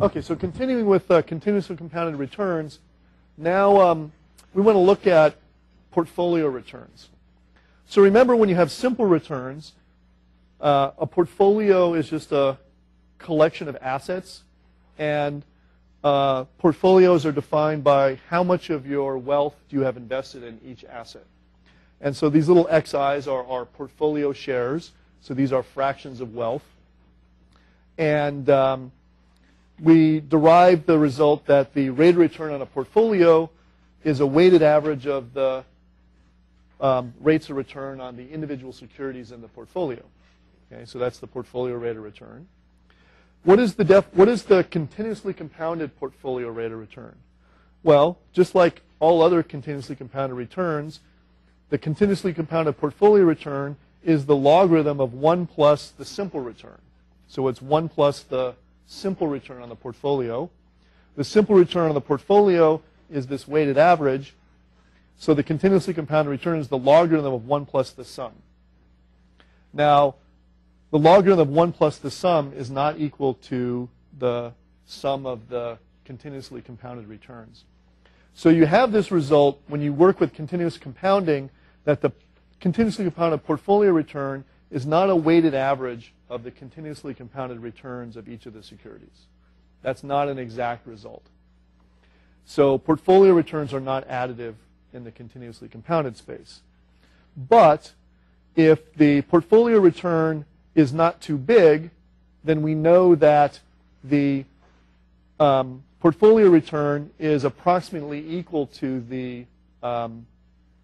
Okay, so continuing with continuously compounded returns, now we want to look at portfolio returns. So remember, when you have simple returns, a portfolio is just a collection of assets, and portfolios are defined by how much of your wealth do you have invested in each asset. And so these little XIs are portfolio shares, so these are fractions of wealth. And we derive the result that the rate of return on a portfolio is a weighted average of the rates of return on the individual securities in the portfolio. Okay, so that's the portfolio rate of return. What is the continuously compounded portfolio rate of return? Well, just like all other continuously compounded returns, the continuously compounded portfolio return is the logarithm of 1 plus the simple return. So it's 1 plus the simple return on the portfolio. The simple return on the portfolio is this weighted average. So the continuously compounded return is the logarithm of 1 plus the sum. Now, the logarithm of 1 plus the sum is not equal to the sum of the continuously compounded returns. So you have this result when you work with continuous compounding, that the continuously compounded portfolio return is not a weighted average of the continuously compounded returns of each of the securities. That's not an exact result. So portfolio returns are not additive in the continuously compounded space. But if the portfolio return is not too big, then we know that the portfolio return is approximately equal to the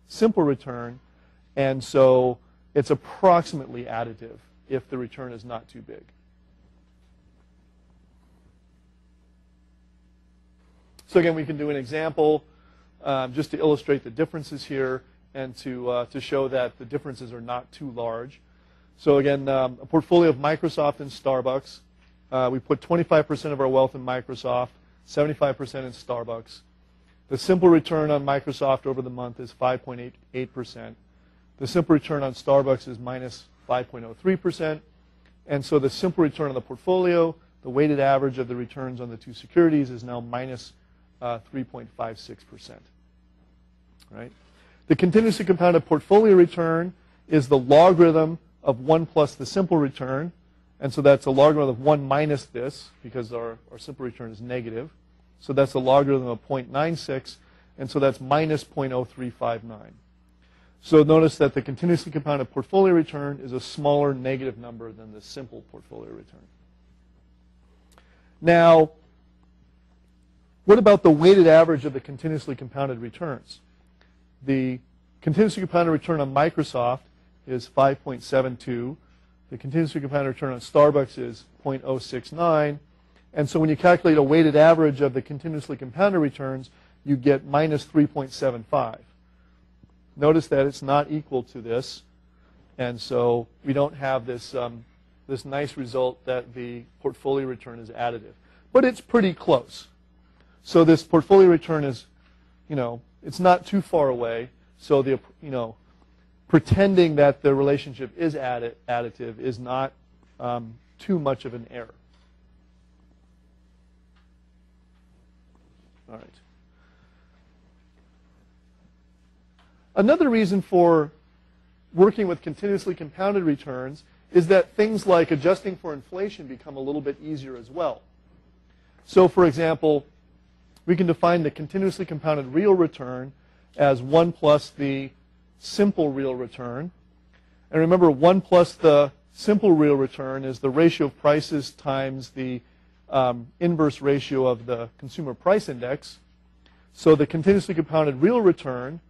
simple return, and so it's approximately additive if the return is not too big. So again, we can do an example just to illustrate the differences here and to show that the differences are not too large. So again, a portfolio of Microsoft and Starbucks. We put 25% of our wealth in Microsoft, 75% in Starbucks. The simple return on Microsoft over the month is 5.88%. The simple return on Starbucks is minus 5.03%. And so the simple return on the portfolio, the weighted average of the returns on the two securities, is now minus 3.56%. Right? The continuously compounded portfolio return is the logarithm of 1 plus the simple return. And so that's a logarithm of 1 minus this, because our simple return is negative. So that's a logarithm of 0.96, and so that's minus 0.0359. So notice that the continuously compounded portfolio return is a smaller negative number than the simple portfolio return. Now, what about the weighted average of the continuously compounded returns? The continuously compounded return on Microsoft is 5.72. The continuously compounded return on Starbucks is 0.069. And so when you calculate a weighted average of the continuously compounded returns, you get minus 3.75. Notice that it's not equal to this. And so we don't have this, this nice result that the portfolio return is additive. But it's pretty close. So this portfolio return is, it's not too far away. So the, pretending that the relationship is additive is not too much of an error. All right. Another reason for working with continuously compounded returns is that things like adjusting for inflation become a little bit easier as well. So for example, we can define the continuously compounded real return as 1 plus the simple real return. And remember, 1 plus the simple real return is the ratio of prices times the inverse ratio of the consumer price index. So the continuously compounded real return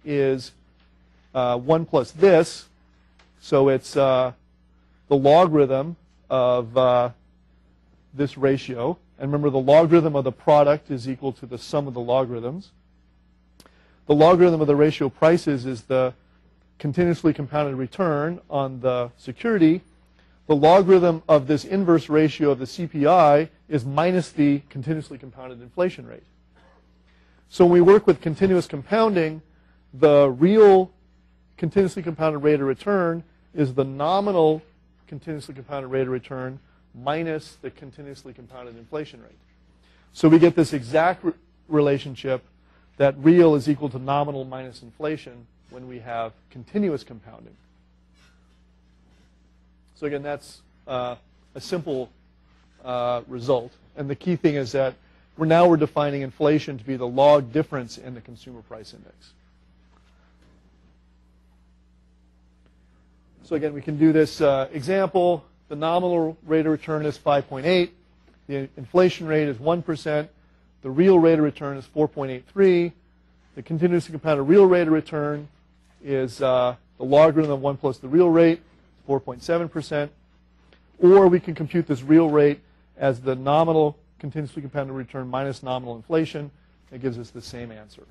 is 1 plus this. So it's the logarithm of this ratio. And remember, the logarithm of the product is equal to the sum of the logarithms. The logarithm of the ratio of prices is the continuously compounded return on the security. The logarithm of this inverse ratio of the CPI is minus the continuously compounded inflation rate. So when we work with continuous compounding, the real continuously compounded rate of return is the nominal continuously compounded rate of return minus the continuously compounded inflation rate. So we get this exact relationship that real is equal to nominal minus inflation when we have continuous compounding. So again, that's a simple result. And the key thing is that we're defining inflation to be the log difference in the consumer price index. So again, we can do this example. The nominal rate of return is 5.8. The inflation rate is 1%. The real rate of return is 4.83. The continuously compounded real rate of return is the logarithm of 1 plus the real rate, 4.7%. Or we can compute this real rate as the nominal continuously compounded return minus nominal inflation. It gives us the same answer.